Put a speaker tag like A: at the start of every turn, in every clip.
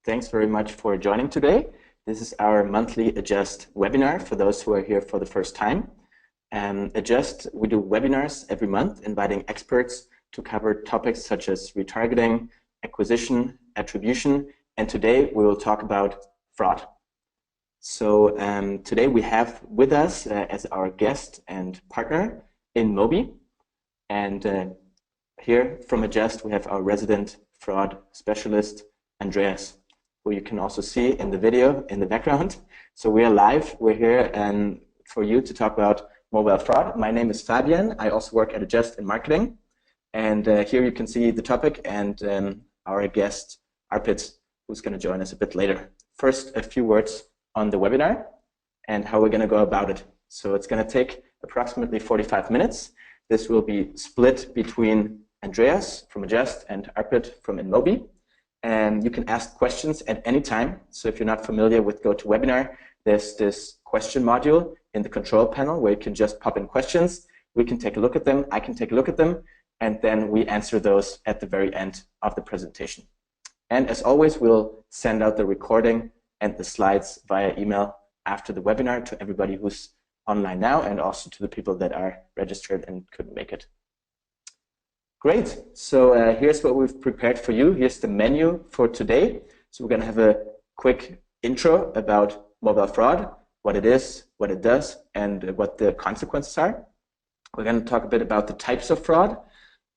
A: Thanks very much for joining today. This is our monthly Adjust webinar for those who are here for the first time. Adjust, we do webinars every month, inviting experts to cover topics such as retargeting, acquisition, attribution, and today we will talk about fraud. So today we have with us as our guest and partner InMobi, and here from Adjust we have our resident fraud specialist Andreas, who you can also see in the video in the background. So we are live. We're here for you to talk about mobile fraud. My name is Fabian. I also work at Adjust in marketing. And here you can see the topic and our guest, Arpit, who's going to join us a bit later. First, a few words on the webinar and how we're going to go about it. So it's going to take approximately 45 minutes. This will be split between Andreas from Adjust and Arpit from InMobi. And you can ask questions at any time. So if you're not familiar with GoToWebinar, there's this question module in the control panel where you can just pop in questions. We can take a look at them, I can take a look at them, and then we answer those at the very end of the presentation. And as always, we'll send out the recording and the slides via email after the webinar to everybody who's online now and also to the people that are registered and couldn't make it. Great, so here's what we've prepared for you. Here's the menu for today. So we're going to have a quick intro about mobile fraud, what it is, what it does, and what the consequences are. We're going to talk a bit about the types of fraud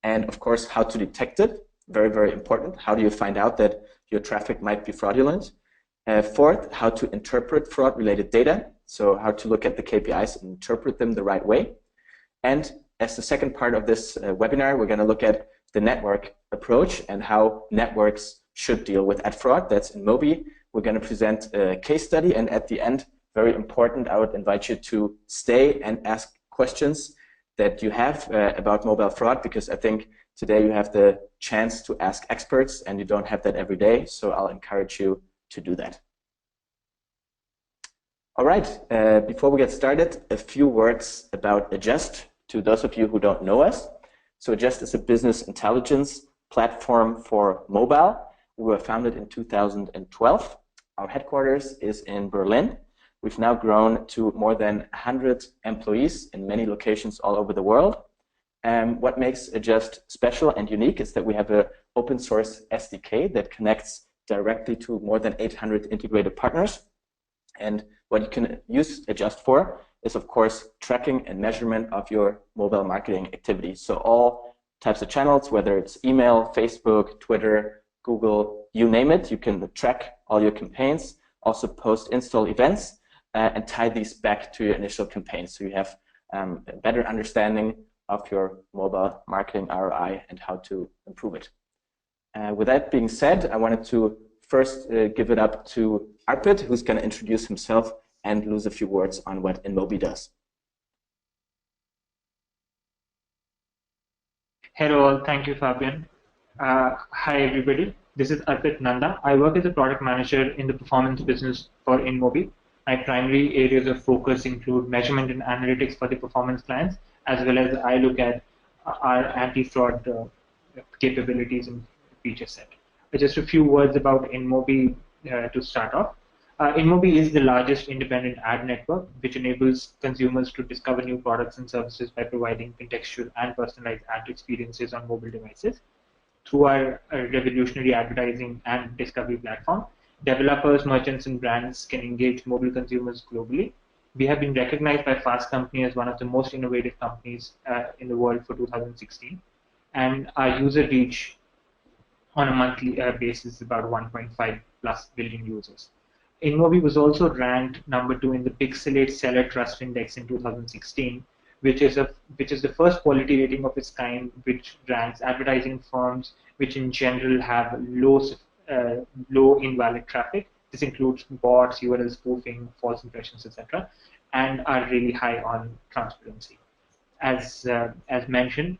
A: and, of course, how to detect it. Very, very important. How do you find out that your traffic might be fraudulent? Fourth, how to interpret fraud-related data. So how to look at the KPIs and interpret them the right way. And as the second part of this webinar, we're going to look at the network approach and how networks should deal with ad fraud. That's InMobi. We're going to present a case study, and at the end, very important, I would invite you to stay and ask questions that you have about mobile fraud, because I think today you have the chance to ask experts and you don't have that every day, so I'll encourage you to do that. All right, before we get started, a few words about Adjust. To those of you who don't know us, so Adjust is a business intelligence platform for mobile. We were founded in 2012. Our headquarters is in Berlin. We've now grown to more than 100 employees in many locations all over the world. What makes Adjust special and unique is that we have an open source SDK that connects directly to more than 800 integrated partners. And what you can use Adjust for is, of course, tracking and measurement of your mobile marketing activities. So all types of channels, whether it's email, Facebook, Twitter, Google, you name it, you can track all your campaigns, also post-install events, and tie these back to your initial campaigns. So you have a better understanding of your mobile marketing ROI and how to improve it. With that being said, I wanted to first give it up to Arpit, who's going to introduce himself and lose a few words on what InMobi does.
B: Hello all, thank you Fabian. Hi everybody, this is Arpit Nanda. I work as a product manager in the performance business for InMobi. My primary areas of focus include measurement and analytics for the performance clients, as well as I look at our anti-fraud capabilities and feature set. Just a few words about InMobi to start off. InMobi is the largest independent ad network, which enables consumers to discover new products and services by providing contextual and personalized ad experiences on mobile devices. Through our revolutionary advertising and discovery platform, developers, merchants, and brands can engage mobile consumers globally. We have been recognized by Fast Company as one of the most innovative companies in the world for 2016, and our user reach on a monthly basis is about 1.5+ billion users. InMobi was also ranked #2 in the Pixelate Seller Trust Index in 2016, which is the first quality rating of its kind, which ranks advertising firms which in general have low invalid traffic. This includes bots, URL spoofing, false impressions, etc., and are really high on transparency. As mentioned,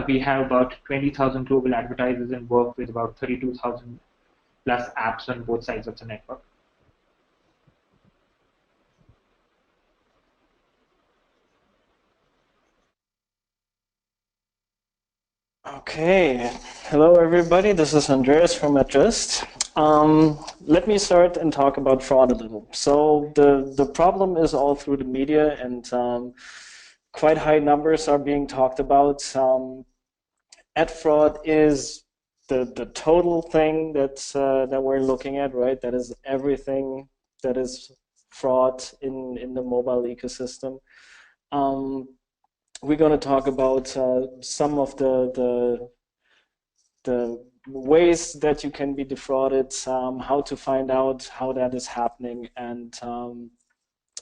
B: we have about 20,000 global advertisers and work with about 32,000+ apps on both sides of the network.
C: Okay, hello everybody, this is Andreas from Adjust. Let me start and talk about fraud a little. So the problem is all through the media, and quite high numbers are being talked about. Ad fraud is the total thing that we're looking at, right? That is everything that is fraud in the mobile ecosystem. We're going to talk about some of the ways that you can be defrauded, how to find out how that is happening, and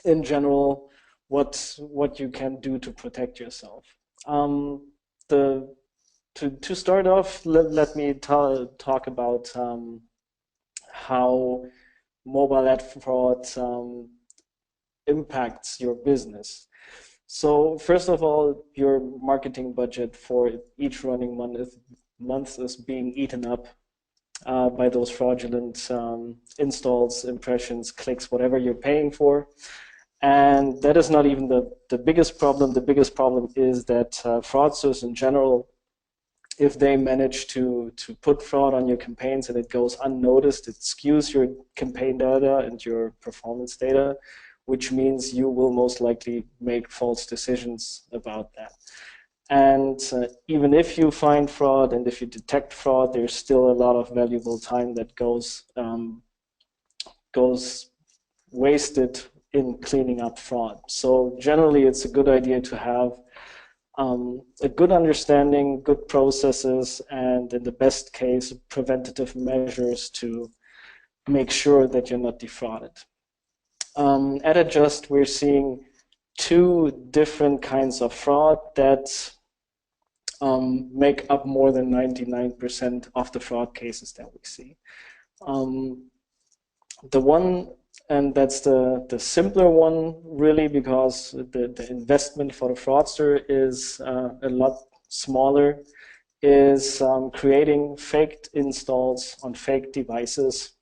C: in general, what you can do to protect yourself. To start off, let me talk about how mobile ad fraud impacts your business. So first of all, your marketing budget for each running month is being eaten up by those fraudulent installs, impressions, clicks, whatever you're paying for. And that is not even the biggest problem. The biggest problem is that fraudsters in general, if they manage to put fraud on your campaigns and it goes unnoticed, it skews your campaign data and your performance data, which means you will most likely make false decisions about that. And even if you find fraud and if you detect fraud, there's still a lot of valuable time that goes wasted in cleaning up fraud. So generally, it's a good idea to have a good understanding, good processes, and in the best case, preventative measures to make sure that you're not defrauded. At Adjust, we're seeing two different kinds of fraud that make up more than 99% of the fraud cases that we see. The one, and that's the simpler one, really, because the investment for the fraudster is a lot smaller, is creating faked installs on fake devices,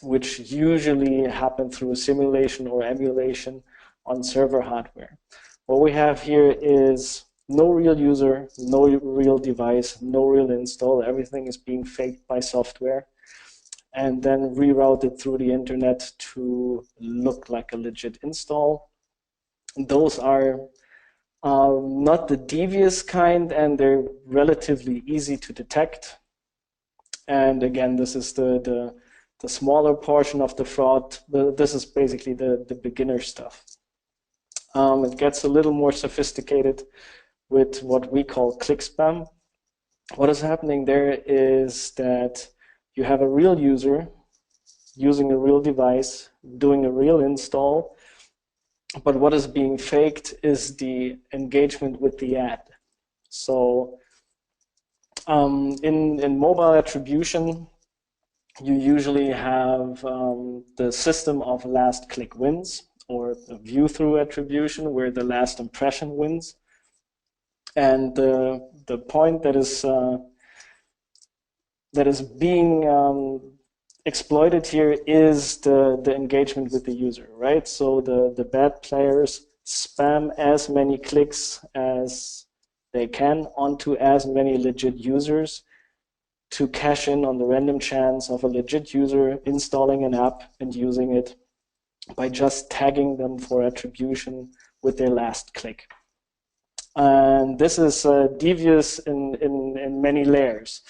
C: which usually happen through simulation or emulation on server hardware. What we have here is no real user, no real device, no real install. Everything is being faked by software and then rerouted through the internet to look like a legit install. Those are not the devious kind, and they're relatively easy to detect. And again, this is the smaller portion of the fraud. This is basically the beginner stuff. It gets a little more sophisticated with what we call click spam. What is happening there is that you have a real user using a real device, doing a real install, but what is being faked is the engagement with the ad. So in mobile attribution, you usually have the system of last click wins, or a view-through attribution, where the last impression wins. And the point that is being exploited here is the engagement with the user, right? So the bad players spam as many clicks as they can onto as many legit users to cash in on the random chance of a legit user installing an app and using it by just tagging them for attribution with their last click. And this is devious in many layers.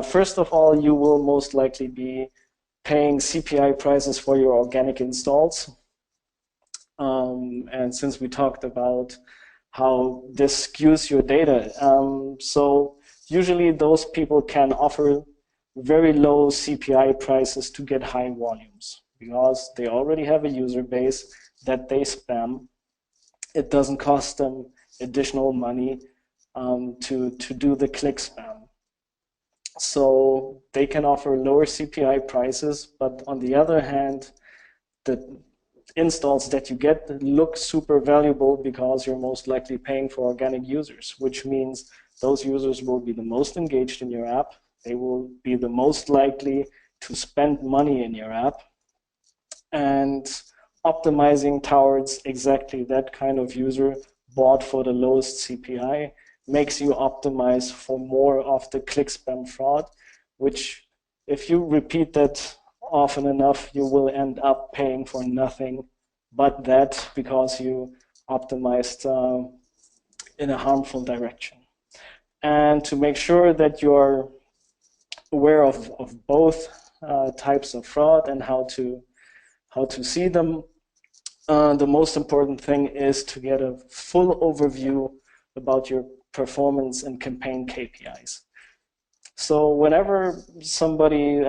C: First of all, you will most likely be paying CPI prices for your organic installs. And since we talked about how this skews your data, so usually those people can offer very low CPI prices to get high volumes because they already have a user base that they spam. It doesn't cost them additional money to do the click spam. So they can offer lower CPI prices, but on the other hand, the installs that you get look super valuable because you're most likely paying for organic users, which means those users will be the most engaged in your app. They will be the most likely to spend money in your app. And optimizing towards exactly that kind of user bought for the lowest CPI makes you optimize for more of the click spam fraud, which if you repeat that often enough, you will end up paying for nothing but that, because you optimized in a harmful direction. And to make sure that you're aware of both types of fraud and how to see them, the most important thing is to get a full overview about your performance and campaign KPIs. So whenever somebody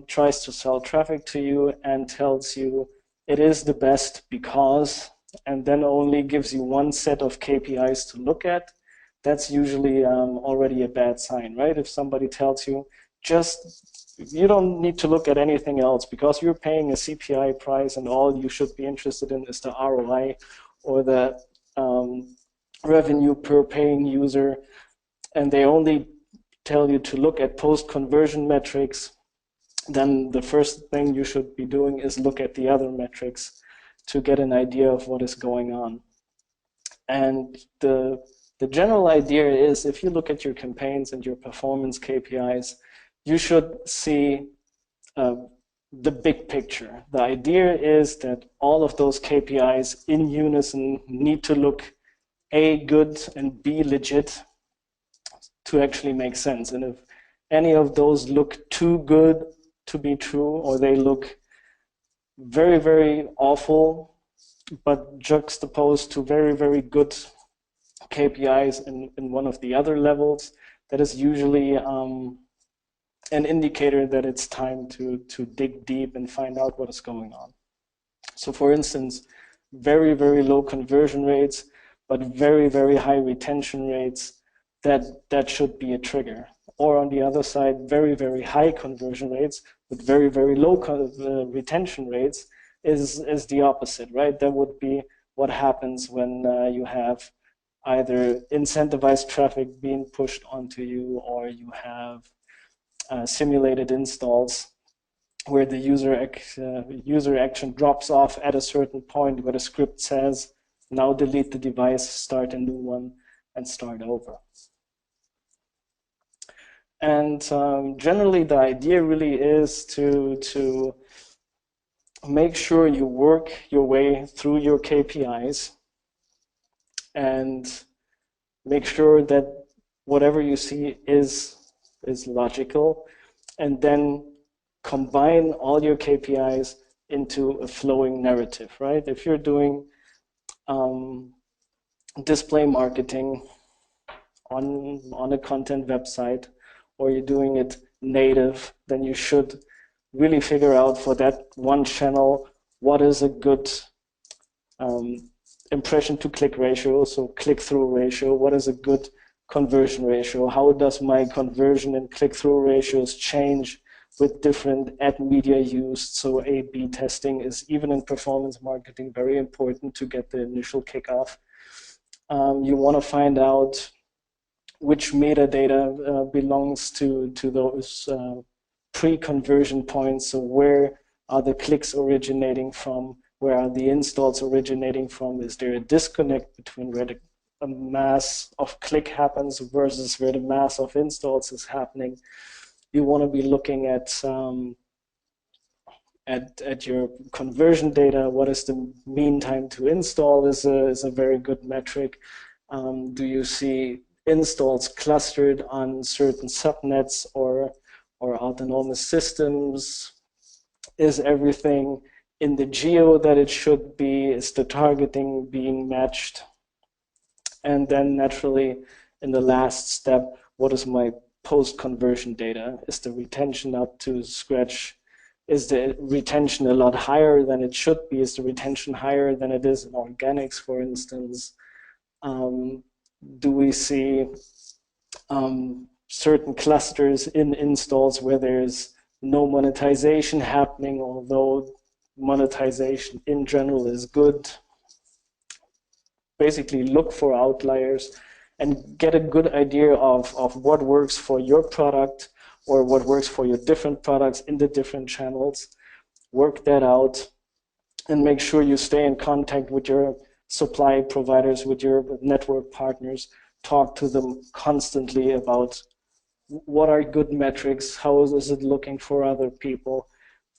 C: tries to sell traffic to you and tells you it is the best because, and then only gives you one set of KPIs to look at, that's usually already a bad sign, right? If somebody tells you, you don't need to look at anything else because you're paying a CPI price and all you should be interested in is the ROI or the revenue per paying user, and they only tell you to look at post-conversion metrics, then the first thing you should be doing is look at the other metrics to get an idea of what is going on. And the general idea is, if you look at your campaigns and your performance KPIs, you should see the big picture. The idea is that all of those KPIs in unison need to look A, good, and B, legit, to actually make sense. And if any of those look too good to be true, or they look very, very awful, but juxtaposed to very, very good KPIs in one of the other levels, that is usually an indicator that it's time to dig deep and find out what is going on. So for instance, very, very low conversion rates, but very, very high retention rates, that should be a trigger. Or on the other side, very, very high conversion rates, but very, very low retention rates is the opposite, right? That would be what happens when you have either incentivized traffic being pushed onto you, or you have simulated installs where the user action drops off at a certain point where the script says, now delete the device, start a new one, and start over. And generally, the idea really is to make sure you work your way through your KPIs and make sure that whatever you see is logical, and then combine all your KPIs into a flowing narrative, right? If you're doing display marketing on a content website, or you're doing it native, then you should really figure out for that one channel what is a good impression to click ratio, so click-through ratio, what is a good conversion ratio, how does my conversion and click-through ratios change with different ad media used. So A/B testing is, even in performance marketing, very important to get the initial kickoff. You want to find out which metadata belongs to those pre-conversion points. So where are the clicks originating from? Where are the installs originating from? Is there a disconnect between where a mass of click happens versus where the mass of installs is happening? You want to be looking at your conversion data. What is the mean time to install is a very good metric. Do you see installs clustered on certain subnets or autonomous systems? Is everything in the geo that it should be? Is the targeting being matched? And then naturally, in the last step, what is my post-conversion data? Is the retention up to scratch? Is the retention a lot higher than it should be? Is the retention higher than it is in organics, for instance? Do we see certain clusters in installs where there's no monetization happening, although monetization in general is good? Basically look for outliers and get a good idea of what works for your product or what works for your different products in the different channels. Work that out and make sure you stay in contact with your supply providers, with your network partners. Talk to them constantly about what are good metrics? How is it looking for other people?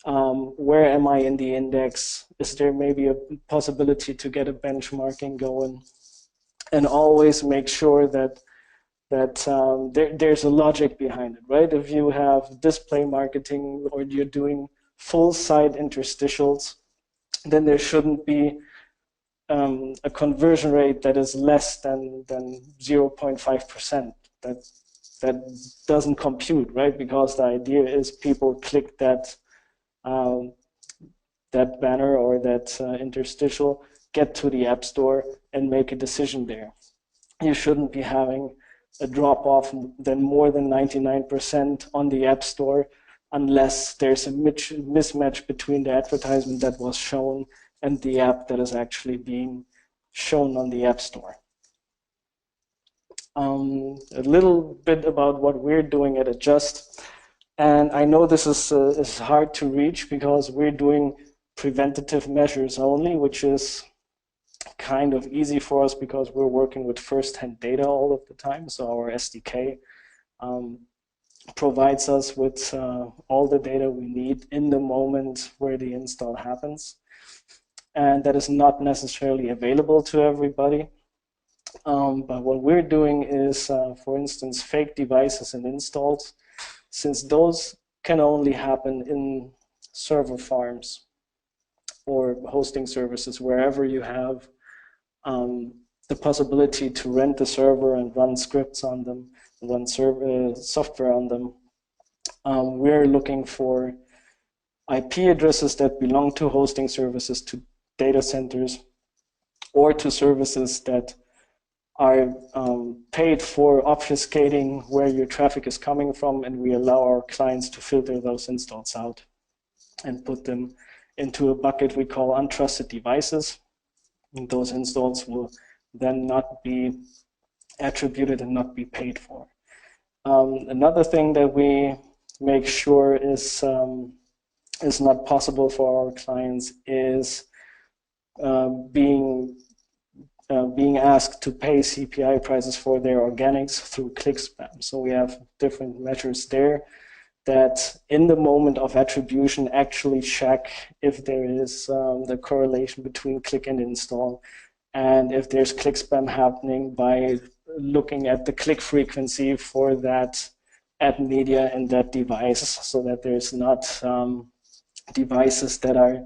C: Where am I in the index? Is there maybe a possibility to get a benchmarking going? And always make sure that there's a logic behind it, right? If you have display marketing or you're doing full site interstitials, then there shouldn't be a conversion rate that is less than 0.5%. That doesn't compute, right? Because the idea is people click that that banner or that interstitial, get to the App Store and make a decision there. You shouldn't be having a drop-off than more than 99% on the App Store unless there's a mismatch between the advertisement that was shown and the app that is actually being shown on the App Store. A little bit about what we're doing at Adjust. And I know this is hard to reach because we're doing preventative measures only, which is kind of easy for us because we're working with first-hand data all of the time. So our SDK provides us with all the data we need in the moment where the install happens. And that is not necessarily available to everybody. But what we're doing is, for instance, fake devices and installs, since those can only happen in server farms or hosting services, wherever you have the possibility to rent a server and run scripts on them, run software on them. We're looking for IP addresses that belong to hosting services, to data centers, or to services that are paid for obfuscating where your traffic is coming from, and we allow our clients to filter those installs out and put them into a bucket we call untrusted devices. And those installs will then not be attributed and not be paid for. Another thing that we make sure is not possible for our clients is being asked to pay CPI prices for their organics through click spam. So we have different measures there that in the moment of attribution actually check if there is the correlation between click and install, and if there's click spam happening by looking at the click frequency for that ad media and that device, so that there's not devices that are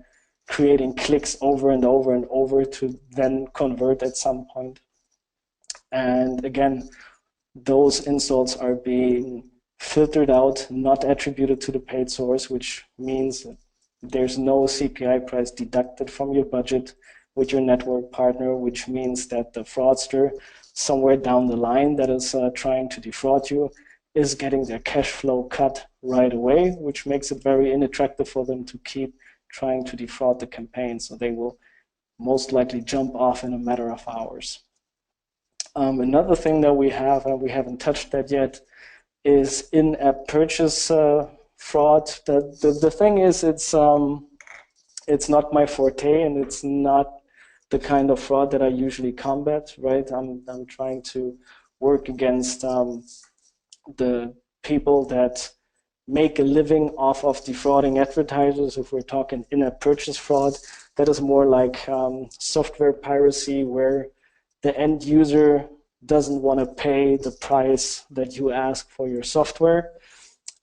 C: creating clicks over and over and over to then convert at some point. And again, those installs are being filtered out, not attributed to the paid source, which means that there's no CPI price deducted from your budget with your network partner, which means that the fraudster somewhere down the line that is trying to defraud you is getting their cash flow cut right away, which makes it very unattractive for them to keep trying to defraud the campaign. So they will most likely jump off in a matter of hours. Another thing that we have, and we haven't touched that yet, is in-app purchase fraud. The thing is, it's not my forte, and it's not the kind of fraud that I usually combat, right? I'm trying to work against the people that make a living off of defrauding advertisers. If we're talking in-app purchase fraud, that is more like software piracy, where the end user doesn't want to pay the price that you ask for your software,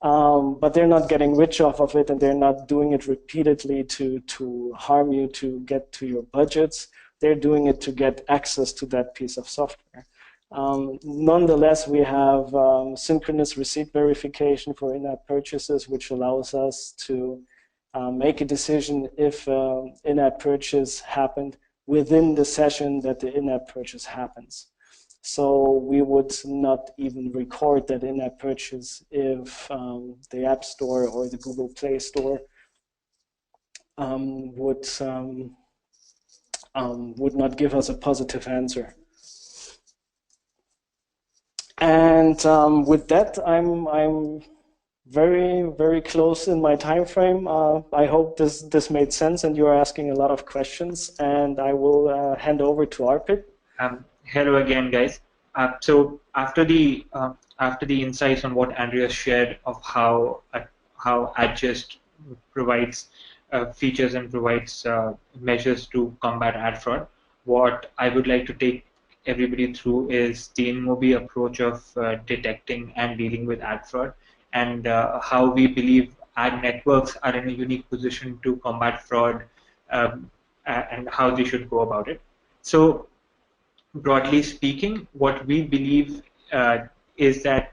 C: but they're not getting rich off of it, and they're not doing it repeatedly to harm you to get to your budgets. They're doing it to get access to that piece of software. Nonetheless, we have synchronous receipt verification for in-app purchases, which allows us to make a decision if in-app purchase happened within the session that the in-app purchase happens. So we would not even record that in-app purchase if the App Store or the Google Play Store would not give us a positive answer. And with that, I'm very, very close in my time frame. I hope this made sense, and you are asking a lot of questions. And I will hand over to Arpit.
B: Hello again, guys. So after the after the insights on what Andreas shared of how Adjust provides features and provides measures to combat ad fraud, what I would like to take everybody through is the InMobi approach of detecting and dealing with ad fraud, and how we believe ad networks are in a unique position to combat fraud, and how they should go about it. So, broadly speaking, what we believe is that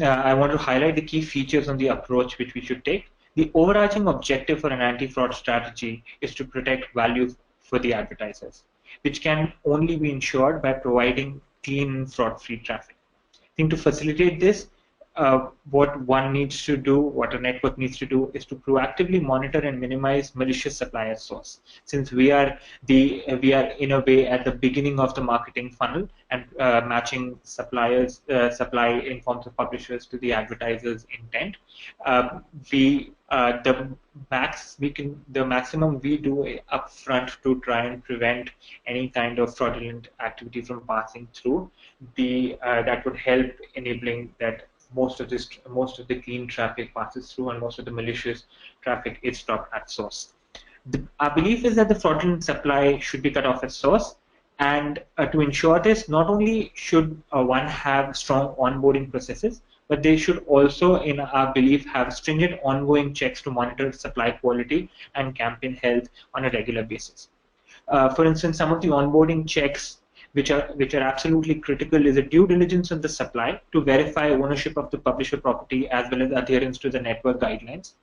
B: I want to highlight the key features on the approach which we should take. The overarching objective for an anti-fraud strategy is to protect value for the advertisers, which can only be ensured by providing clean, fraud-free traffic. I think to facilitate this, what one needs to do, what a network needs to do, is to proactively monitor and minimize malicious supplier source. Since we are in a way at the beginning of the marketing funnel and matching suppliers, supply in forms of publishers to the advertisers' intent, the maximum we do upfront to try and prevent any kind of fraudulent activity from passing through. That would help enabling that most of the clean traffic passes through and most of the malicious traffic is stopped at source. Our belief is that the fraudulent supply should be cut off at source, and to ensure this, not only should one have strong onboarding processes, but they should also, in our belief, have stringent ongoing checks to monitor supply quality and campaign health on a regular basis. For instance, some of the onboarding checks which are absolutely critical is a due diligence on the supply to verify ownership of the publisher property as well as adherence to the network guidelines.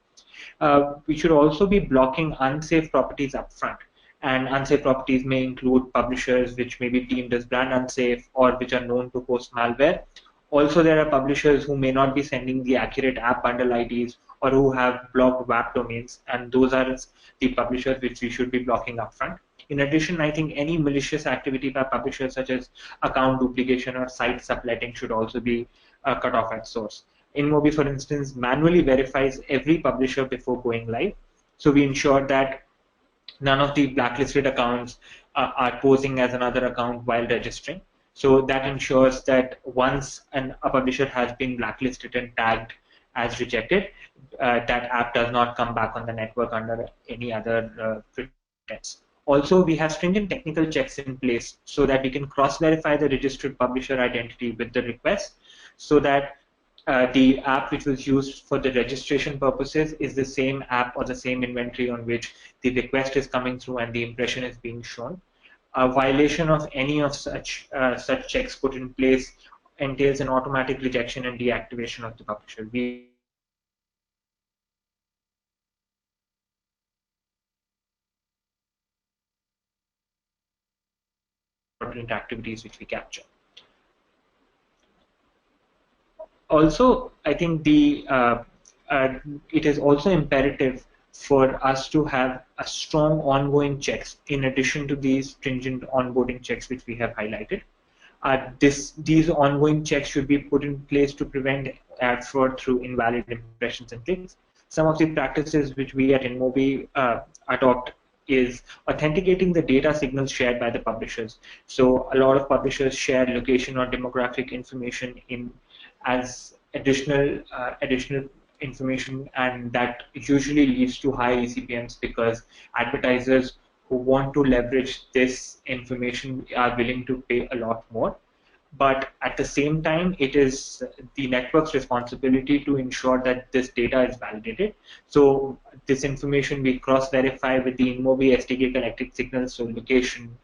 B: We should also be blocking unsafe properties upfront, and unsafe properties may include publishers which may be deemed as brand unsafe or which are known to host malware. Also, there are publishers who may not be sending the accurate app bundle IDs or who have blocked WAP domains, and those are the publishers which we should be blocking upfront. In addition, I think any malicious activity by publishers such as account duplication or site subletting should also be cut off at source. InMobi, for instance, manually verifies every publisher before going live. So we ensure that none of the blacklisted accounts are posing as another account while registering. So that ensures that once a publisher has been blacklisted and tagged as rejected, that app does not come back on the network under any other pretense. Also, we have stringent technical checks in place so that we can cross-verify the registered publisher identity with the request, so that the app which was used for the registration purposes is the same app or the same inventory on which the request is coming through and the impression is being shown. A violation of any of such checks put in place entails an automatic rejection and deactivation of the publisher. We fraudulent activities which we capture. Also, I think it is also imperative for us to have a strong ongoing checks in addition to these stringent onboarding checks which we have highlighted. These ongoing checks should be put in place to prevent ad fraud through invalid impressions and clicks. Some of the practices which we at InMobi adopt is authenticating the data signals shared by the publishers. So a lot of publishers share location or demographic information as additional information, and that usually leads to high eCPMs because advertisers who want to leverage this information are willing to pay a lot more. But at the same time, it is the network's responsibility to ensure that this data is validated. So this information we cross-verify with the InMobi SDK collected signals, so location,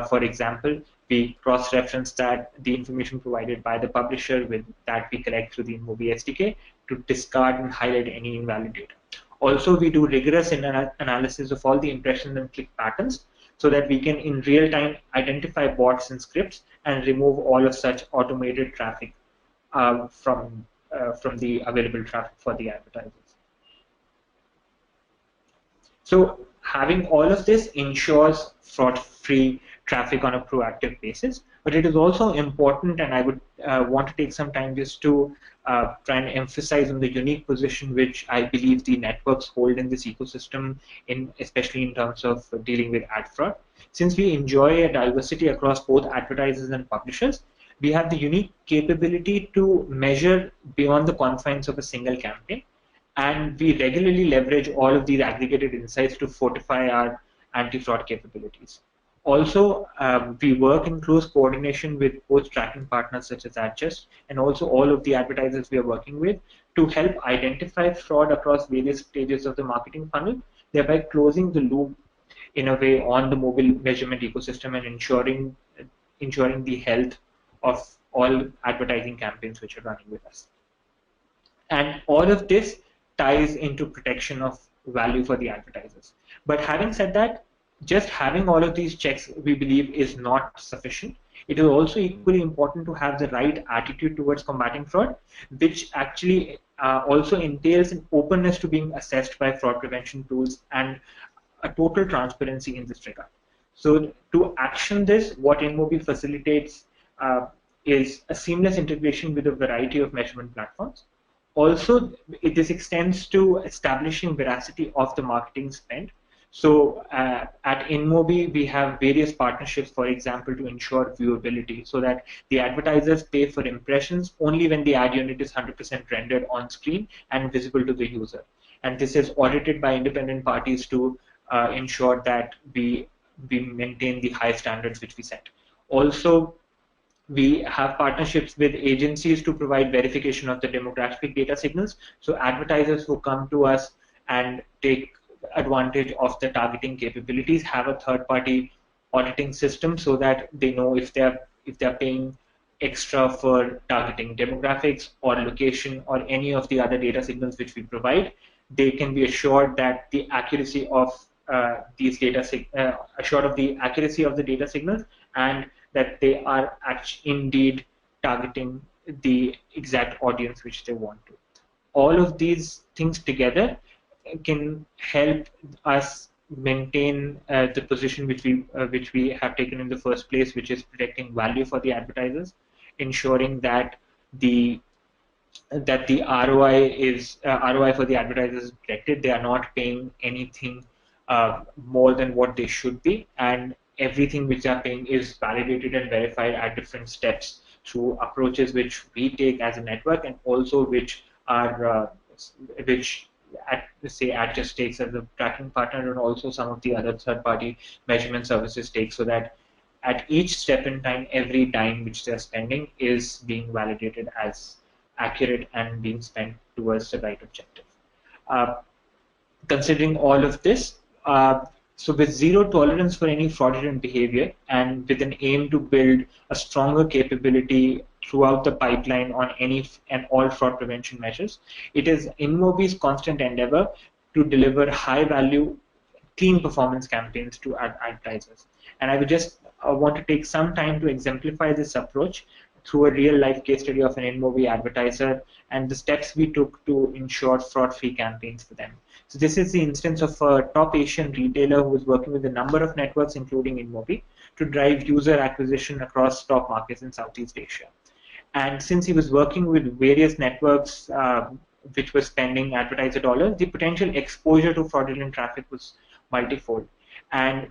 B: for example, we cross-reference that the information provided by the publisher with that we collect through the InMobi SDK to discard and highlight any invalid data. Also, we do rigorous analysis of all the impressions and click patterns so that we can in real time identify bots and scripts and remove all of such automated traffic from the available traffic for the advertisers. So having all of this ensures fraud-free traffic on a proactive basis, but it is also important, and I would want to take some time just to try and emphasize on the unique position which I believe the networks hold in this ecosystem, especially in terms of dealing with ad fraud. Since we enjoy a diversity across both advertisers and publishers, we have the unique capability to measure beyond the confines of a single campaign, and we regularly leverage all of these aggregated insights to fortify our anti-fraud capabilities. Also, we work in close coordination with post-tracking partners such as Adjust and also all of the advertisers we are working with to help identify fraud across various stages of the marketing funnel, thereby closing the loop in a way on the mobile measurement ecosystem and ensuring the health of all advertising campaigns which are running with us. And all of this ties into protection of value for the advertisers. But having said that, just having all of these checks, we believe, is not sufficient. It is also equally important to have the right attitude towards combating fraud, which actually also entails an openness to being assessed by fraud prevention tools and a total transparency in this regard. So to action this, what InMobi facilitates is a seamless integration with a variety of measurement platforms. Also, this extends to establishing veracity of the marketing spend. So at InMobi, we have various partnerships, for example, to ensure viewability so that the advertisers pay for impressions only when the ad unit is 100% rendered on screen and visible to the user. And this is audited by independent parties to ensure that we maintain the high standards which we set. Also, we have partnerships with agencies to provide verification of the demographic data signals. So advertisers who come to us and take advantage of the targeting capabilities have a third-party auditing system so that they know if they're paying extra for targeting demographics or location or any of the other data signals which we provide. They can be assured that the accuracy of these data assured of the accuracy of the data signals and that they are indeed targeting the exact audience which they want to. All of these things together can help us maintain the position which we have taken in the first place, which is protecting value for the advertisers, ensuring that the ROI for the advertisers is protected. They are not paying anything more than what they should be, and everything which they are paying is validated and verified at different steps through approaches which we take as a network, and also which are say Adjust takes as a tracking partner, and also some of the other third-party measurement services take, so that at each step in time, every dime which they're spending is being validated as accurate and being spent towards the right objective. Considering all of this, so with zero tolerance for any fraudulent behavior and with an aim to build a stronger capability throughout the pipeline on any and all fraud prevention measures, it is InMobi's constant endeavor to deliver high-value, clean performance campaigns to advertisers. And I would just want to take some time to exemplify this approach through a real-life case study of an InMobi advertiser and the steps we took to ensure fraud-free campaigns for them. So this is the instance of a top Asian retailer who is working with a number of networks, including InMobi, to drive user acquisition across top markets in Southeast Asia. And since he was working with various networks which were spending advertiser dollars, the potential exposure to fraudulent traffic was multifold. And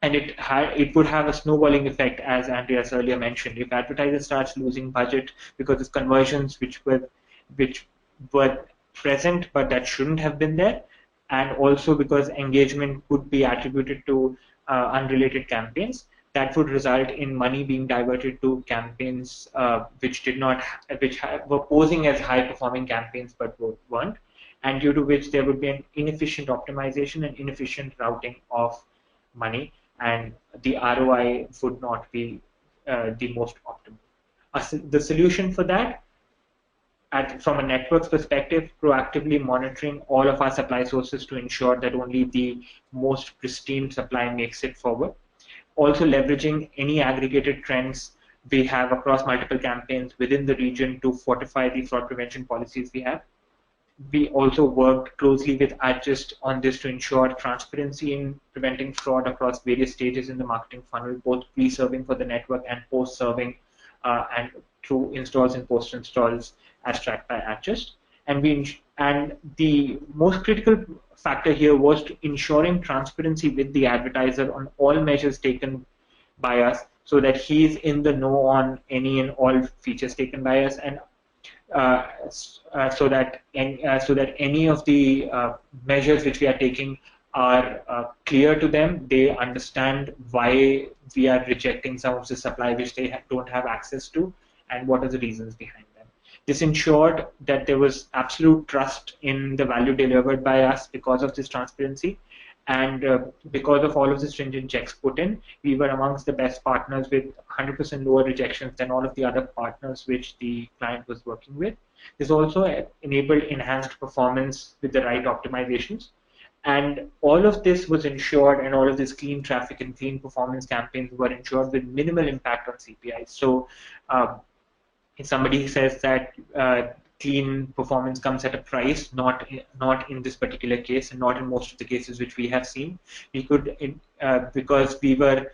B: it would have a snowballing effect, as Andreas earlier mentioned. If advertisers starts losing budget because of conversions which were present but that shouldn't have been there, and also because engagement could be attributed to unrelated campaigns, that would result in money being diverted to campaigns which were posing as high-performing campaigns but weren't, and due to which there would be an inefficient optimization and inefficient routing of money, and the ROI would not be the most optimal. The solution for that, from a network's perspective, proactively monitoring all of our supply sources to ensure that only the most pristine supply makes it forward. Also leveraging any aggregated trends we have across multiple campaigns within the region to fortify the fraud prevention policies we have. We also worked closely with Adjust on this to ensure transparency in preventing fraud across various stages in the marketing funnel, both pre-serving for the network and post-serving, and through installs and post-installs as tracked by Adjust. And the most critical factor here was to ensuring transparency with the advertiser on all measures taken by us, so that he's in the know on any and all features taken by us, and so that any of the measures which we are taking are clear to them. They understand why we are rejecting some of the supply which they don't have access to, and what are the reasons behind them. This ensured that there was absolute trust in the value delivered by us because of this transparency. And because of all of the stringent checks put in, we were amongst the best partners with 100% lower rejections than all of the other partners which the client was working with. This also enabled enhanced performance with the right optimizations. And all of this was ensured, and all of this clean traffic and clean performance campaigns were ensured with minimal impact on CPIs. So if somebody says that clean performance comes at a price, not in this particular case, and not in most of the cases which we have seen, we could, because we were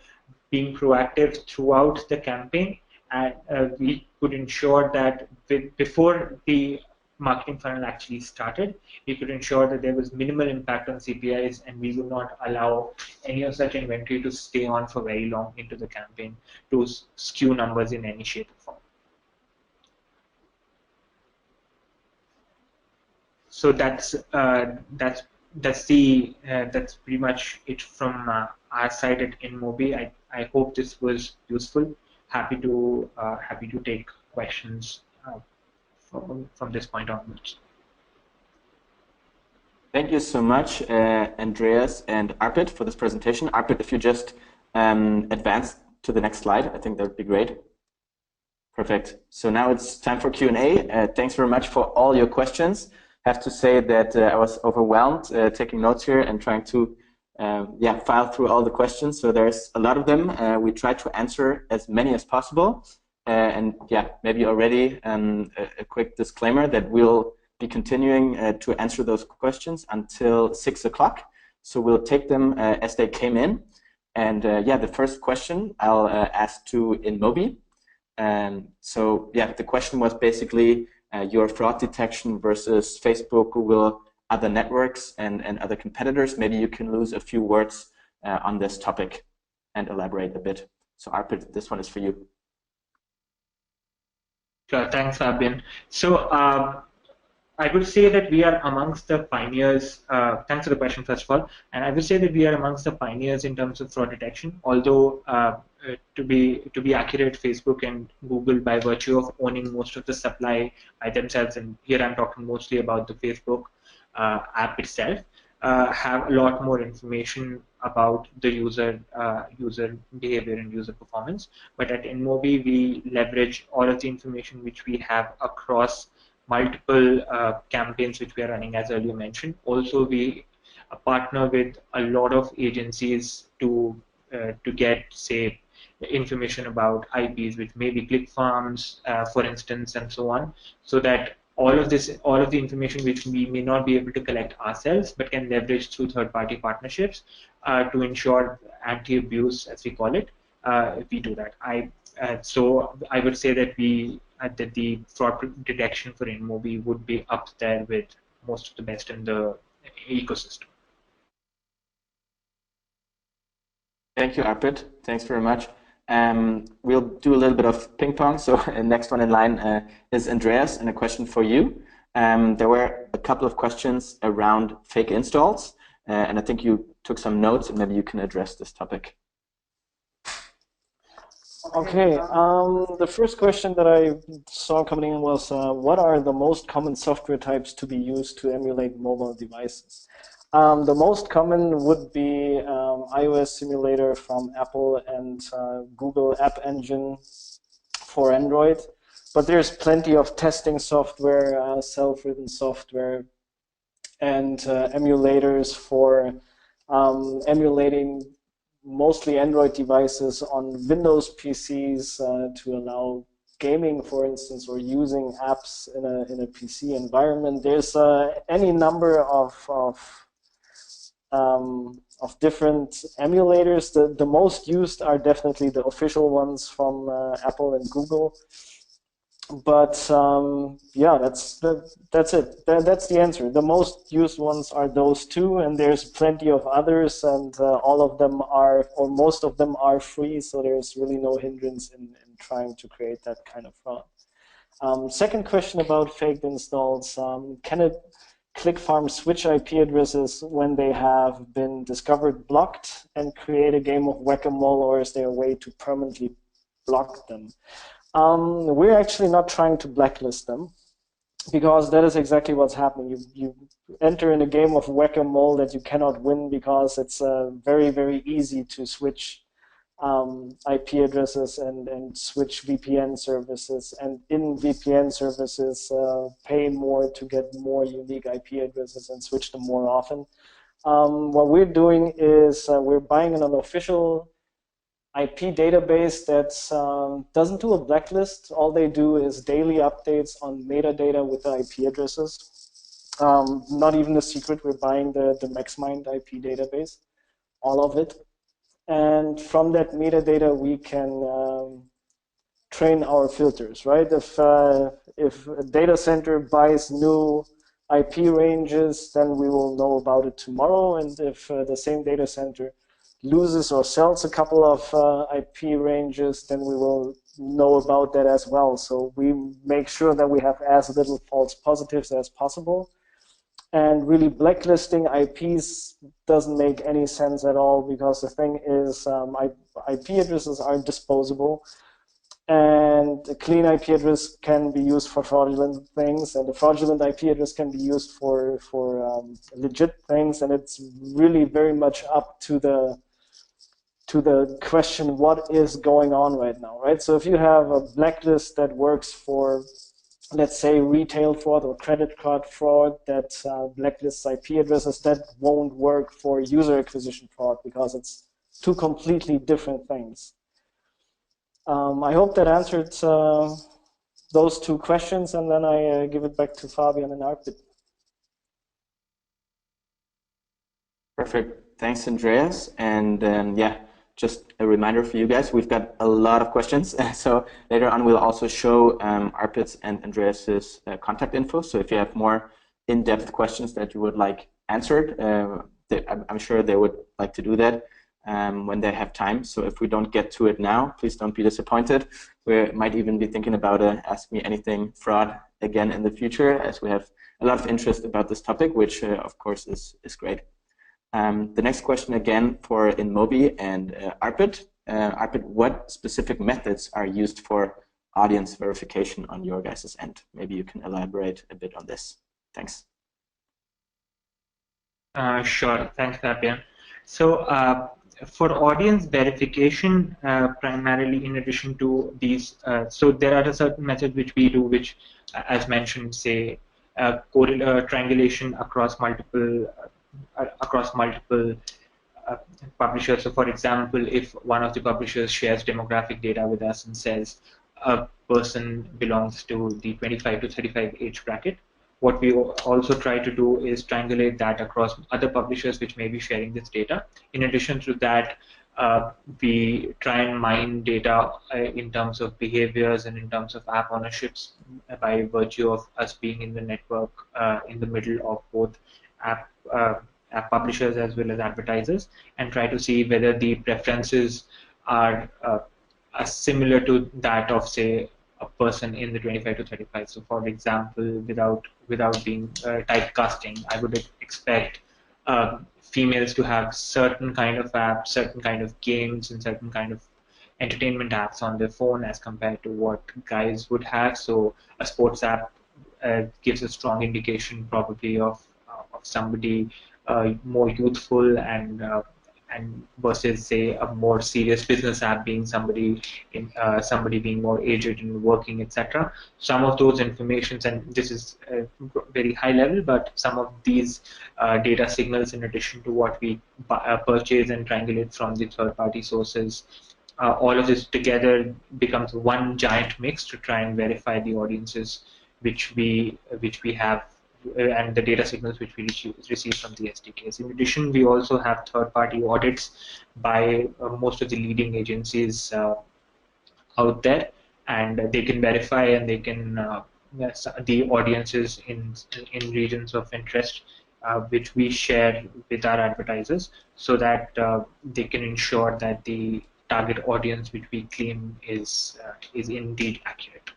B: being proactive throughout the campaign, and we could ensure that before the marketing funnel actually started, we could ensure that there was minimal impact on CPIs, and we would not allow any of such inventory to stay on for very long into the campaign to skew numbers in any shape or form. So that's pretty much it from our side at InMobi. I hope this was useful. Happy to take questions from this point onwards.
A: Thank you so much, Andreas and Arpit, for this presentation. Arpit, if you just advance to the next slide, I think that would be great. Perfect. So now it's time for Q&A. Thanks very much for all your questions. I have to say that I was overwhelmed taking notes here and trying to file through all the questions. So there's a lot of them. We tried to answer as many as possible. And yeah, maybe already a quick disclaimer that we'll be continuing to answer those questions until 6 o'clock. So we'll take them as they came in. And the first question I'll ask to InMobi. So yeah, the question was basically your fraud detection versus Facebook, Google, other networks, and other competitors. Maybe you can lose a few words on this topic and elaborate a bit. So Arpit, this one is for you.
B: Sure, thanks, Fabian. So I would say that we are amongst the pioneers. Thanks for the question, first of all. And I would say that we are amongst the pioneers in terms of fraud detection. Although, to be accurate, Facebook and Google, by virtue of owning most of the supply by themselves, and here I'm talking mostly about the Facebook app itself, have a lot more information about the user behavior and user performance. But at InMobi, we leverage all of the information which we have across multiple campaigns which we are running, as earlier mentioned. Also, we partner with a lot of agencies to get, say, information about IPs, which may be click farms, for instance, and so on, so that all of the information which we may not be able to collect ourselves, but can leverage through third-party partnerships to ensure anti-abuse, as we call it. We do that. So I would say that that the fraud detection for InMobi would be up there with most of the best in the ecosystem.
A: Thank you, Arpit. Thanks very much. We'll do a little bit of ping pong. So next one in line is Andreas, and a question for you. There were a couple of questions around fake installs, and I think you took some notes, and maybe you can address this topic.
C: Okay, the first question that I saw coming in was, what are the most common software types to be used to emulate mobile devices? The most common would be iOS simulator from Apple and Google App Engine for Android. But there's plenty of testing software, self-written software, and emulators for emulating mostly Android devices on Windows PCs to allow gaming, for instance, or using apps in a PC environment. There's any number of different emulators. The most used are definitely the official ones from Apple and Google. But yeah, that's it. That's the answer. The most used ones are those two, and there's plenty of others, and all of them are, or most of them are free, so there's really no hindrance in trying to create that kind of fraud. Second question about faked installs. Can a click farm switch IP addresses when they have been discovered blocked and create a game of whack-a-mole, or is there a way to permanently block them? We're actually not trying to blacklist them, because that is exactly what's happening. You enter in a game of whack-a-mole that you cannot win, because it's very, very easy to switch IP addresses and switch VPN services, and in VPN services pay more to get more unique IP addresses and switch them more often. What we're doing is we're buying an unofficial IP database that doesn't do a blacklist. All they do is daily updates on metadata with the IP addresses. Not even a secret, we're buying the MaxMind IP database, all of it. And from that metadata, we can train our filters, right? If a data center buys new IP ranges, then we will know about it tomorrow. And if the same data center loses or sells a couple of IP ranges, then we will know about that as well. So we make sure that we have as little false positives as possible. And really blacklisting IPs doesn't make any sense at all, because the thing is IP addresses are disposable, and a clean IP address can be used for fraudulent things, and a fraudulent IP address can be used for legit things, and it's really very much up to the question, what is going on right now, right? So if you have a blacklist that works for, let's say, retail fraud or credit card fraud that blacklists IP addresses, that won't work for user acquisition fraud, because it's two completely different things. I hope that answered those two questions, and then I give it back to Fabian and Arpit.
A: Perfect. Thanks, Andreas. And yeah, just a reminder for you guys, we've got a lot of questions. So later on, we'll also show Arpit's and Andreas's contact info. So if you have more in-depth questions that you would like answered, I'm sure they would like to do that when they have time. So if we don't get to it now, please don't be disappointed. We might even be thinking about Ask Me Anything fraud again in the future, as we have a lot of interest about this topic, which of course is great. The next question again for InMobi and Arpit. Arpit, what specific methods are used for audience verification on your guys' end? Maybe you can elaborate a bit on this. Thanks.
B: Sure. Thanks, Fabian. So for audience verification, primarily in addition to these, so there are a certain methods which we do, which, as mentioned, say triangulation across multiple publishers. So for example, if one of the publishers shares demographic data with us and says a person belongs to the 25 to 35 age bracket, what we also try to do is triangulate that across other publishers which may be sharing this data. In addition to that, we try and mine data in terms of behaviors and in terms of app ownerships by virtue of us being in the network in the middle of both app publishers as well as advertisers, and try to see whether the preferences are similar to that of, say, a person in the 25 to 35. So, for example, without being typecasting, I would expect females to have certain kind of apps, certain kind of games, and certain kind of entertainment apps on their phone as compared to what guys would have. So, a sports app gives a strong indication probably of somebody more youthful and versus, say, a more serious business app being somebody being more aged and working, etc. Some of those informations, and this is very high level, but some of these data signals, in addition to what we purchase and triangulate from the third-party sources, all of this together becomes one giant mix to try and verify the audiences which we have and the data signals which we receive from the SDKs. In addition, we also have third-party audits by most of the leading agencies out there, and they can verify, and they can yes, the audiences in regions of interest, which we share with our advertisers, so that they can ensure that the target audience which we claim is indeed accurate.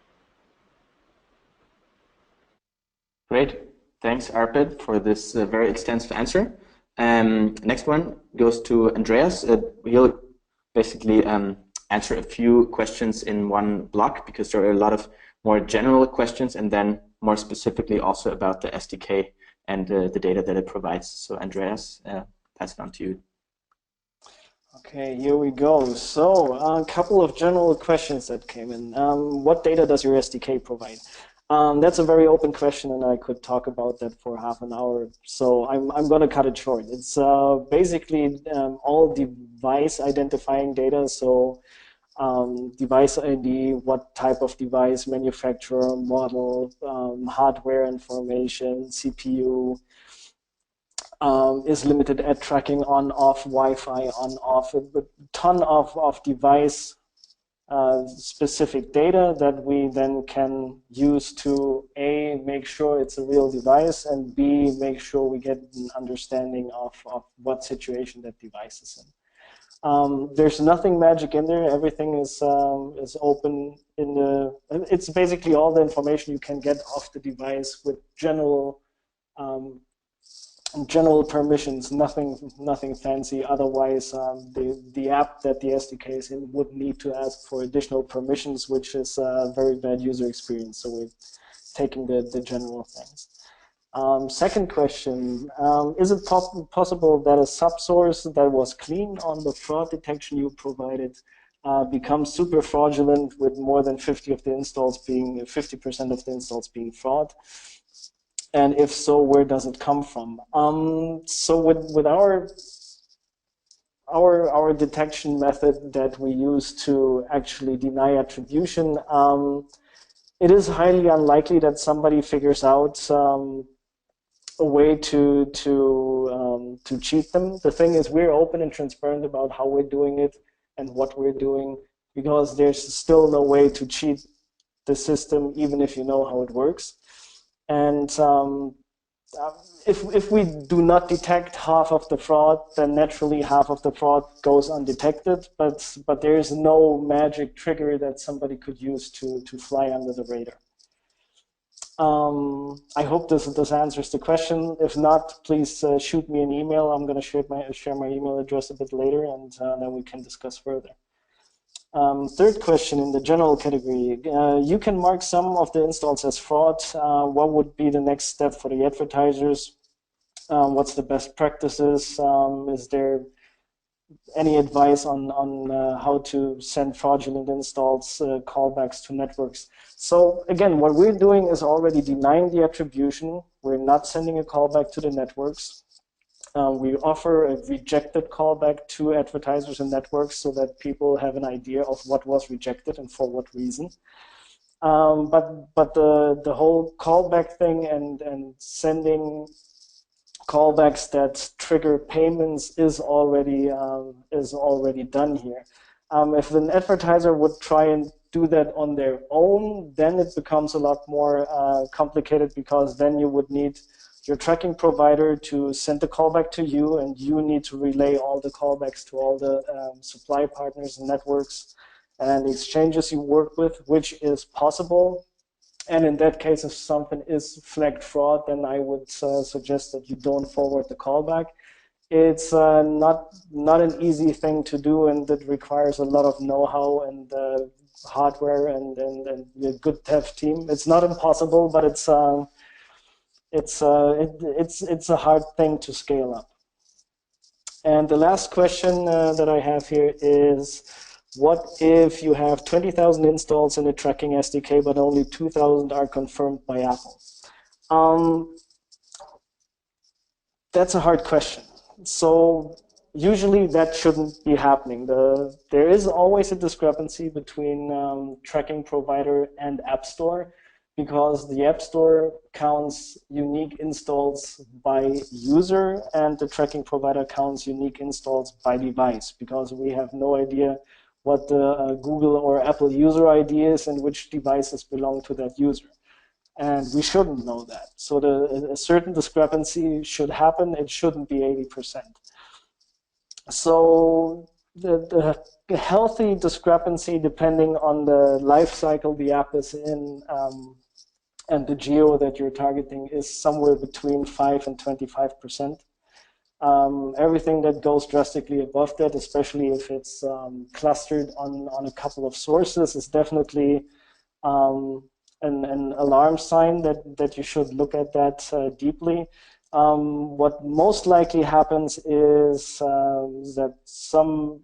A: Great. Thanks, Arpit, for this very extensive answer. Next one goes to Andreas. He'll basically answer a few questions in one block, because there are a lot of more general questions, and then more specifically also about the SDK and the data that it provides. So Andreas, pass it on to you.
C: Okay, here we go. So a couple of general questions that came in. What data does your SDK provide? That's a very open question, and I could talk about that for half an hour. So I'm going to cut it short. It's basically all device identifying data. So device ID, what type of device, manufacturer, model, hardware information, CPU, is limited at tracking on, off, Wi-Fi on, off, a ton of device specific data that we then can use to A, make sure it's a real device, and B, make sure we get an understanding of what situation that device is in. There's nothing magic in there. Everything is open in the. It's basically all the information you can get off the device with general permissions. Nothing fancy. Otherwise, the app that the SDK is in would need to ask for additional permissions, which is a very bad user experience. So we're taking the general things. Second question, is it possible that a subsource that was clean on the fraud detection you provided becomes super fraudulent with more than 50% of the installs being fraud? And if so, where does it come from? So with our detection method that we use to actually deny attribution, it is highly unlikely that somebody figures out a way to cheat them. The thing is, we're open and transparent about how we're doing it and what we're doing, because there's still no way to cheat the system, even if you know how it works. And if we do not detect half of the fraud, then naturally half of the fraud goes undetected. But there is no magic trigger that somebody could use to fly under the radar. I hope this answers the question. If not, please shoot me an email. I'm going to share my email address a bit later, and then we can discuss further. Third question in the general category. You can mark some of the installs as fraud. What would be the next step for the advertisers? What's the best practices? Is there any advice on how to send fraudulent installs, callbacks to networks? So again, what we're doing is already denying the attribution. We're not sending a callback to the networks. We offer a rejected callback to advertisers and networks so that people have an idea of what was rejected and for what reason. But the whole callback thing and sending callbacks that trigger payments is already done here. If an advertiser would try and do that on their own, then it becomes a lot more complicated, because then you would need your tracking provider to send the callback to you, and you need to relay all the callbacks to all the supply partners and networks and exchanges you work with, which is possible. And in that case, if something is flagged fraud, then I would suggest that you don't forward the callback. It's not an easy thing to do, and it requires a lot of know-how and hardware and a good dev team. It's not impossible, but it's a hard thing to scale up. And the last question that I have here is, what if you have 20,000 installs in a tracking SDK, but only 2,000 are confirmed by Apple? That's a hard question. So usually that shouldn't be happening. There is always a discrepancy between tracking provider and App Store, because the App Store counts unique installs by user, and the tracking provider counts unique installs by device, because we have no idea what the Google or Apple user ID is and which devices belong to that user. And we shouldn't know that. So a certain discrepancy should happen. It shouldn't be 80%. So the healthy discrepancy, depending on the life cycle the app is in and the geo that you're targeting, is somewhere between 5 and 25%. Everything that goes drastically above that, especially if it's clustered on a couple of sources, is definitely an alarm sign that you should look at that deeply. What most likely happens is that some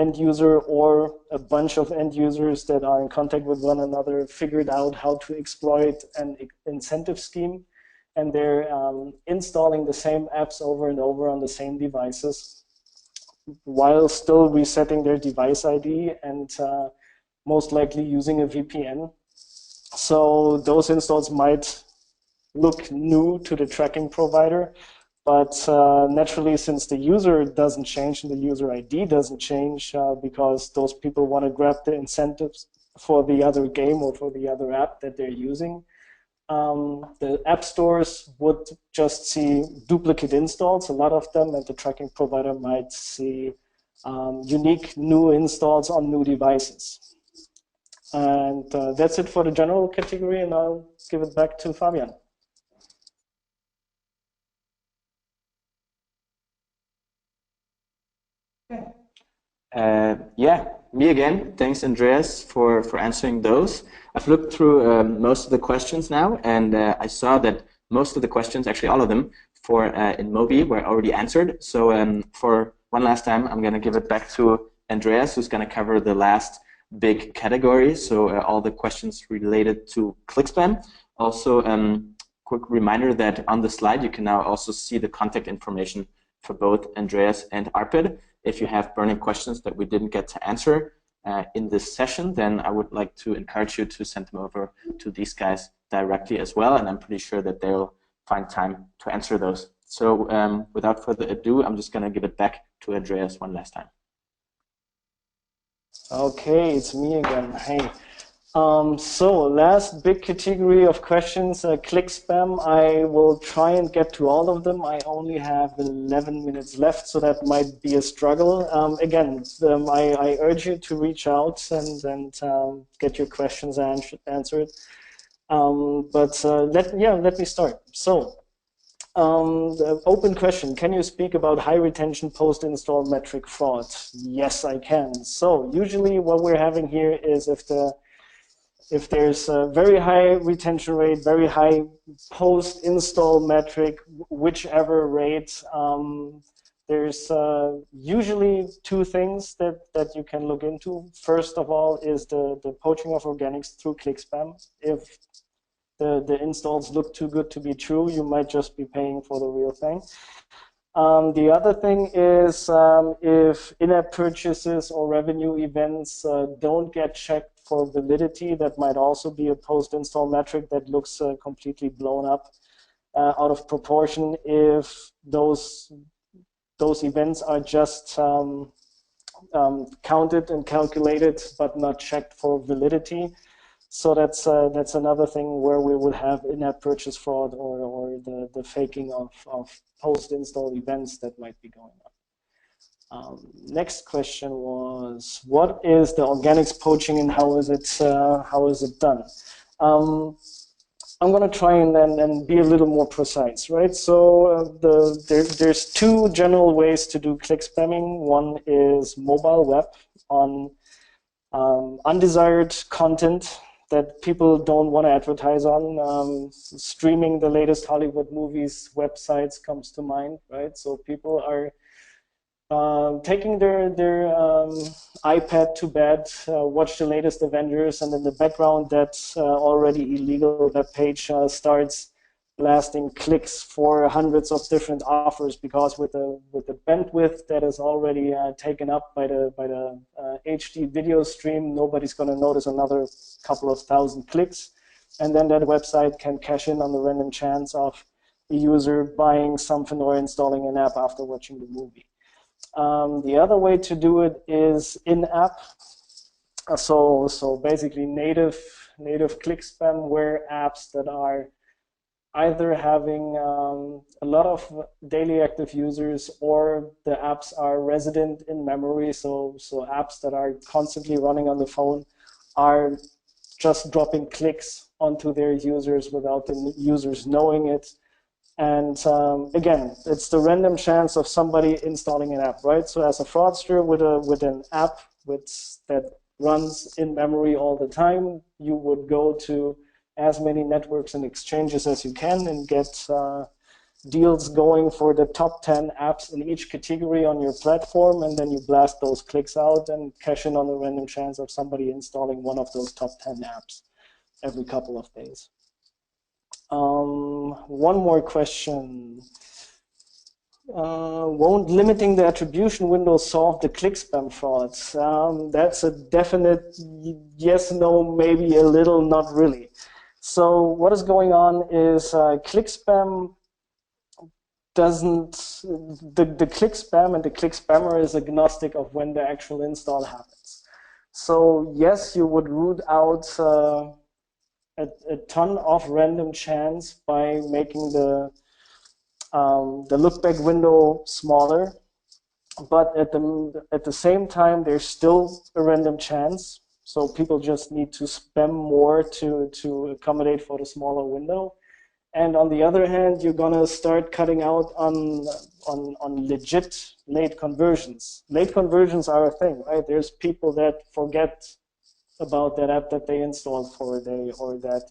C: end user or a bunch of end users that are in contact with one another figured out how to exploit an incentive scheme, and they're installing the same apps over and over on the same devices while still resetting their device ID and most likely using a VPN. So those installs might look new to the tracking provider, but naturally, since the user doesn't change and the user ID doesn't change because those people want to grab the incentives for the other game or for the other app that they're using, the app stores would just see duplicate installs, a lot of them, and the tracking provider might see unique new installs on new devices. And that's it for the general category, and I'll give it back to Fabian.
A: Yeah, me again. Thanks, Andreas, for answering those. I've looked through most of the questions now, and I saw that most of the questions, actually all of them, for InMobi were already answered. So for one last time, I'm going to give it back to Andreas, who's going to cover the last big category. So all the questions related to click spam. Also, quick reminder that on the slide, you can now also see the contact information for both Andreas and Arpit. If you have burning questions that we didn't get to answer in this session, then I would like to encourage you to send them over to these guys directly as well, and I'm pretty sure that they'll find time to answer those. So without further ado, I'm just going to give it back to Andreas one last time.
C: Okay, it's me again. Hey. So last big category of questions, click spam. I will try and get to all of them. I only have 11 minutes left, so that might be a struggle. Again, I urge you to reach out and get your questions answered. Let me start. So the open question, can you speak about high retention post-install metric fraud? Yes, I can. So usually what we're having here is if there's a very high retention rate, very high post-install metric, whichever rate, there's usually two things that you can look into. First of all is the poaching of organics through click spam. If the installs look too good to be true, you might just be paying for the real thing. The other thing is if in-app purchases or revenue events don't get checked for validity, that might also be a post-install metric that looks completely blown up out of proportion if those events are just counted and calculated but not checked for validity. So that's another thing where we will have in-app purchase fraud or the faking of post-install events that might be going on. Next question was, what is the organics poaching and how is it done? I'm going to try and be a little more precise, right? So there's two general ways to do click spamming. One is mobile web on undesired content that people don't want to advertise on. Streaming the latest Hollywood movies, websites comes to mind, right? So people are taking their iPad to bed, watch the latest Avengers, and in the background that already illegal web page starts blasting clicks for hundreds of different offers, because with the bandwidth that is already taken up by the HD video stream, nobody's going to notice another couple of thousand clicks, and then that website can cash in on the random chance of a user buying something or installing an app after watching the movie. The other way to do it is in-app. So basically native click spamware apps that are either having a lot of daily active users, or the apps are resident in memory. So apps that are constantly running on the phone are just dropping clicks onto their users without the users knowing it. And again, it's the random chance of somebody installing an app, right? So as a fraudster with an app that runs in memory all the time, you would go to as many networks and exchanges as you can and get deals going for the top 10 apps in each category on your platform, and then you blast those clicks out and cash in on the random chance of somebody installing one of those top 10 apps every couple of days. One more question. Won't limiting the attribution window solve the click spam frauds? That's a definite yes, no, maybe a little, not really. So what is going on is click spam doesn't, the click spam and the click spammer is agnostic of when the actual install happens. So yes, you would root out a ton of random chance by making the lookback window smaller, but at the same time, there's still a random chance. So people just need to spam more to accommodate for the smaller window. And on the other hand, you're gonna start cutting out on legit late conversions. Late conversions are a thing, right? There's people that forget about that app that they installed for a day, or that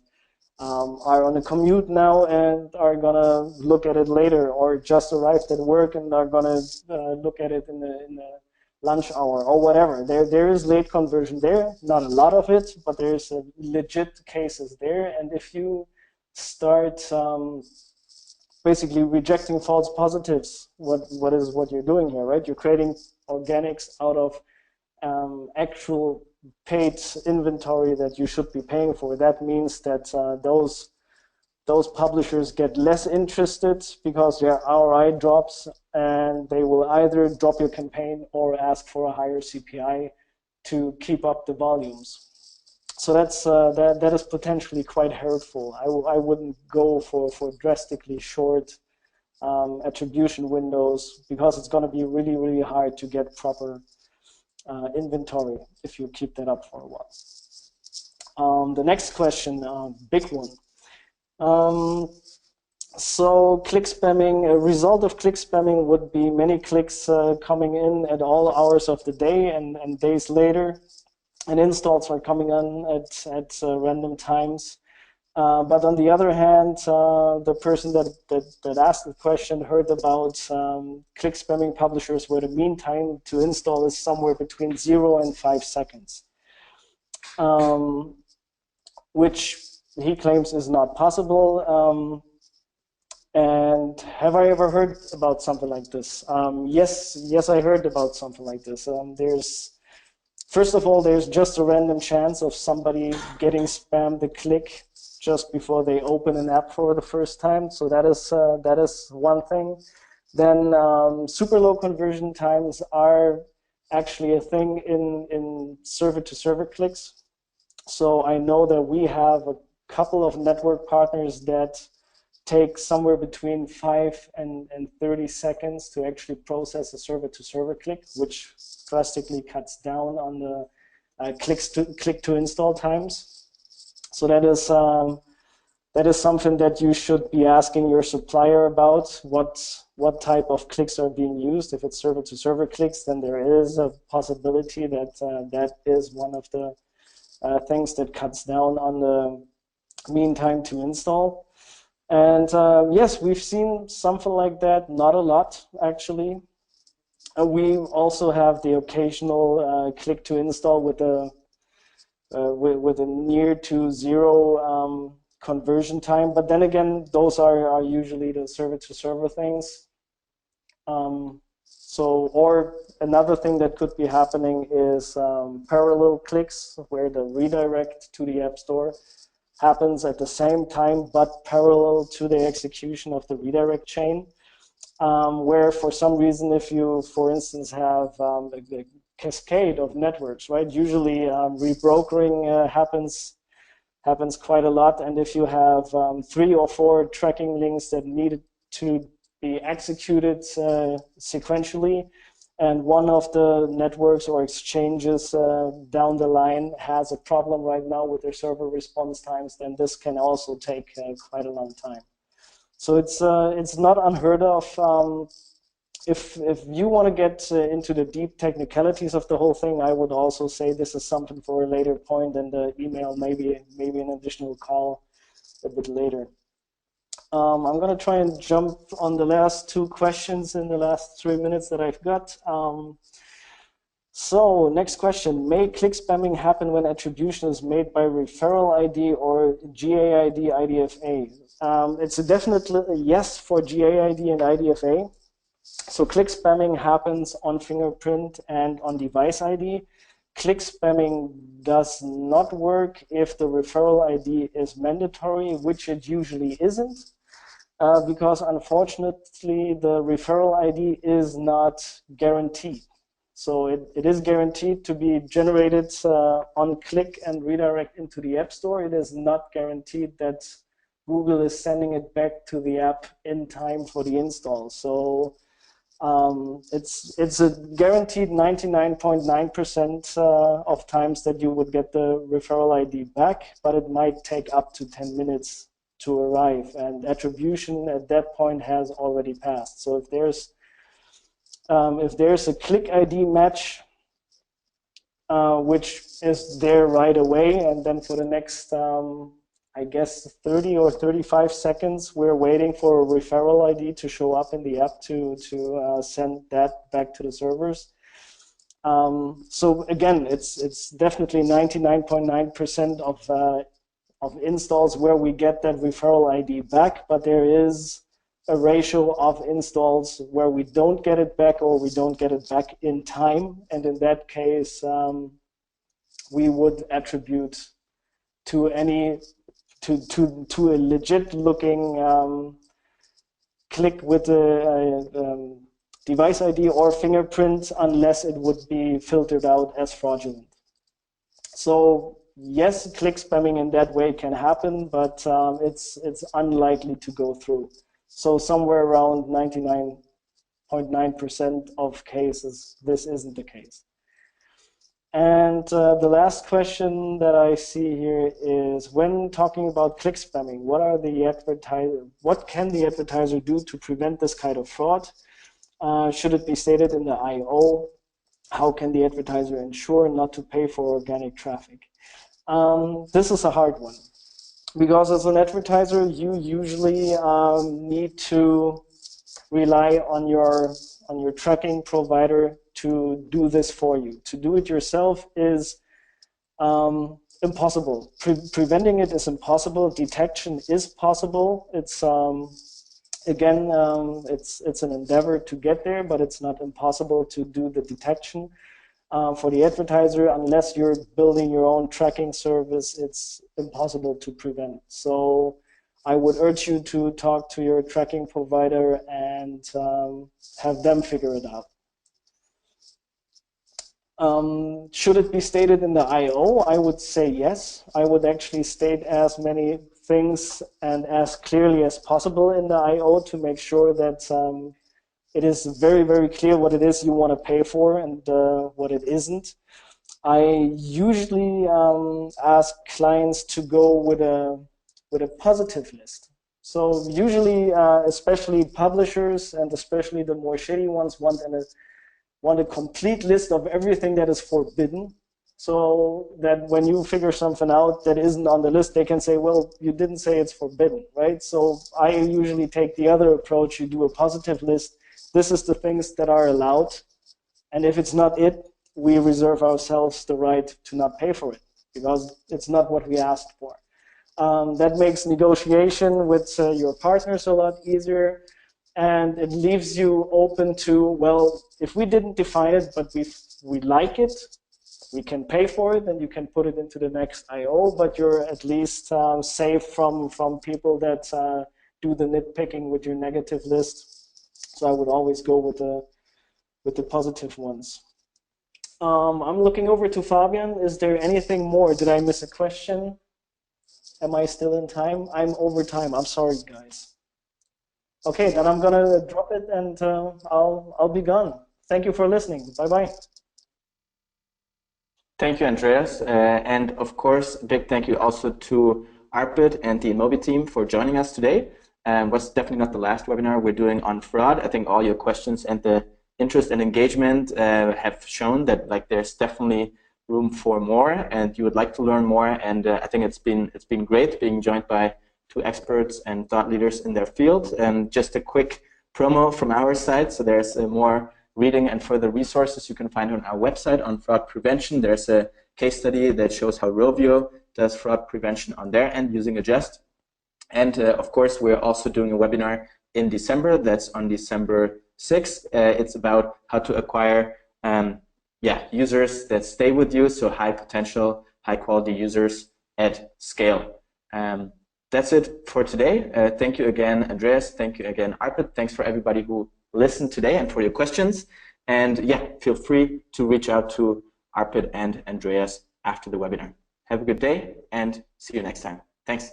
C: are on a commute now and are gonna look at it later, or just arrived at work and are gonna look at it in the lunch hour or whatever. There is late conversion there, not a lot of it, but there's legit cases there. And if you start basically rejecting false positives, what you're doing here, right? You're creating organics out of actual paid inventory that you should be paying for. That means that those publishers get less interested because their ROI drops, and they will either drop your campaign or ask for a higher CPI to keep up the volumes. So that is potentially quite hurtful. I wouldn't go for drastically short attribution windows, because it's going to be really, really hard to get proper inventory if you keep that up for a while. The next question, big one. So click spamming, a result of click spamming would be many clicks coming in at all hours of the day and days later, and installs are coming on at random times. But on the other hand, the person that asked the question heard about click spamming publishers where the mean time to install is somewhere between 0 and 5 seconds, which he claims is not possible. And have I ever heard about something like this? Yes, I heard about something like this. First of all, there's just a random chance of somebody getting spammed a click just before they open an app for the first time. So that is one thing. Then super low conversion times are actually a thing in server-to-server clicks. So I know that we have a couple of network partners that take somewhere between 5 and 30 seconds to actually process a server-to-server click, which drastically cuts down on the click-to-install times. So that is something that you should be asking your supplier about, what type of clicks are being used. If it's server-to-server clicks, then there is a possibility that that is one of the things that cuts down on the mean time to install. And yes, we've seen something like that, not a lot actually. We also have the occasional click to install with a near to zero conversion time, but then again, those are usually the server-to-server things. Or another thing that could be happening is parallel clicks, where the redirect to the App Store happens at the same time, but parallel to the execution of the redirect chain. where for some reason, if you, for instance, have a cascade of networks, right? Usually rebrokering happens quite a lot, and if you have 3 or 4 tracking links that needed to be executed sequentially, and one of the networks or exchanges down the line has a problem right now with their server response times, then this can also take quite a long time. So it's not unheard of. If you want to get into the deep technicalities of the whole thing, I would also say this is something for a later point, and the email, maybe an additional call a bit later. I'm going to try and jump on the last 2 questions in the last 3 minutes that I've got. So next question, may click spamming happen when attribution is made by referral ID or GAID IDFA? It's a definite yes for GAID and IDFA. So click spamming happens on fingerprint and on device ID. Click spamming does not work if the referral ID is mandatory, which it usually isn't, because unfortunately the referral ID is not guaranteed. So it is guaranteed to be generated on click and redirect into the App Store. It is not guaranteed that Google is sending it back to the app in time for the install. So it's a guaranteed 99.9% of times that you would get the referral ID back, but it might take up to 10 minutes to arrive, and attribution at that point has already passed. So if there's a click ID match, which is there right away, and then for the next I guess 30 or 35 seconds, we're waiting for a referral ID to show up in the app to send that back to the servers. So again, it's definitely 99.9% of installs where we get that referral ID back, but there is a ratio of installs where we don't get it back or we don't get it back in time, and in that case, we would attribute to any to a legit looking click with a device ID or fingerprint, unless it would be filtered out as fraudulent. So yes, click spamming in that way can happen, but it's unlikely to go through. So somewhere around 99.9% of cases, this isn't the case. And the last question that I see here is, when talking about click spamming, what can the advertiser do to prevent this kind of fraud? Should it be stated in the IO? How can the advertiser ensure not to pay for organic traffic? This is a hard one, because as an advertiser, you usually need to rely on your tracking provider to do this for you. To do it yourself is impossible. Preventing it is impossible. Detection is possible. It's again, it's an endeavor to get there, but it's not impossible to do the detection. For the advertiser, unless you're building your own tracking service, it's impossible to prevent. So I would urge you to talk to your tracking provider and have them figure it out. Should it be stated in the IO? I would say yes. I would actually state as many things and as clearly as possible in the IO to make sure that it is very, very clear what it is you want to pay for and what it isn't. I usually ask clients to go with a positive list. So usually, especially publishers and especially the more shady ones want a complete list of everything that is forbidden, so that when you figure something out that isn't on the list, they can say, well, you didn't say it's forbidden, right? So I usually take the other approach. You do a positive list. This is the things that are allowed, and if it's not it, we reserve ourselves the right to not pay for it, because it's not what we asked for. That makes negotiation with your partners a lot easier, and it leaves you open to, well, if we didn't define it, but we like it, we can pay for it, and you can put it into the next IO, but you're at least safe from people that do the nitpicking with your negative list. So I would always go with the positive ones. I'm looking over to Fabian. Is there anything more? Did I miss a question? Am I still in time? I'm over time. I'm sorry, guys. Okay, then I'm gonna drop it and I'll be gone. Thank you for listening. Bye bye.
A: Thank you, Andreas, and of course, a big thank you also to Arpit and the InMobi team for joining us today. Was definitely not the last webinar we're doing on fraud. I think all your questions and the interest and engagement have shown that there's definitely room for more, and you would like to learn more. And I think it's been great being joined by two experts and thought leaders in their field. And just a quick promo from our side. So there's more reading and further resources you can find on our website on fraud prevention. There's a case study that shows how Rovio does fraud prevention on their end using Adjust. And of course, we're also doing a webinar in December. That's on December 6th. It's about how to acquire users that stay with you, so high potential, high quality users at scale. That's it for today. Thank you again, Andreas. Thank you again, Arpit. Thanks for everybody who listened today and for your questions. And yeah, feel free to reach out to Arpit and Andreas after the webinar. Have a good day and see you next time. Thanks.